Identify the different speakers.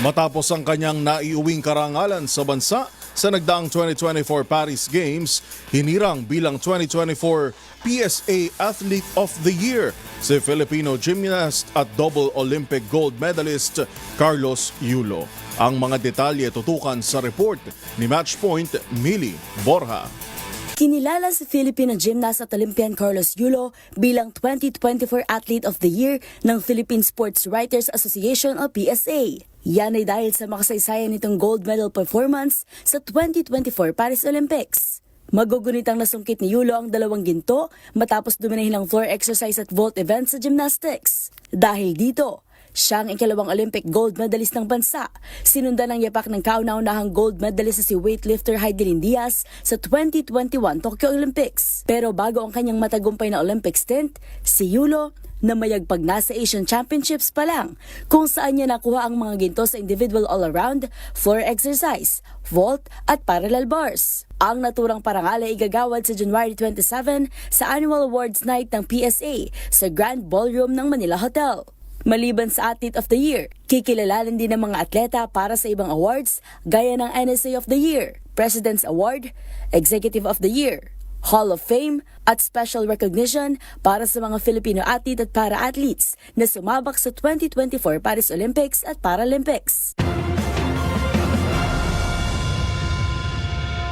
Speaker 1: Matapos ang kanyang naiuwing karangalan sa bansa sa nagdaang 2024 Paris Games, hinirang bilang 2024 PSA Athlete of the Year si Filipino gymnast at double Olympic gold medalist Carlos Yulo. Ang mga detalye tutukan sa report ni Matchpoint Mili Borja.
Speaker 2: Kinilala si Filipino gymnast at Olympian Carlos Yulo bilang 2024 Athlete of the Year ng Philippine Sports Writers Association o PSA. Yan ay dahil sa makasaysayan nitong gold medal performance sa 2024 Paris Olympics. Magugunitang nasungkit ni Yulo ang 2 ginto matapos duminahin ng floor exercise at vault event sa gymnastics. Dahil dito, siya ang ikalawang Olympic gold medalist ng bansa. Sinundan ng yapak ng kauna-unahang gold medalist na si weightlifter Heidelin Diaz sa 2021 Tokyo Olympics. Pero bago ang kanyang matagumpay na Olympic stint, si Yulo namayagpag na sa Asian Championships pa lang, kung saan niya nakuha ang mga ginto sa individual all-around, floor exercise, vault at parallel bars. Ang naturang parangal ay igagawad sa January 27 sa Annual Awards Night ng PSA sa Grand Ballroom ng Manila Hotel. Maliban sa Athlete of the Year, kikilalanin din ng mga atleta para sa ibang awards gaya ng NSA of the Year, President's Award, Executive of the Year, Hall of Fame at Special Recognition para sa mga Filipino athlete at para-athletes na sumabak sa 2024 Paris Olympics at Paralympics.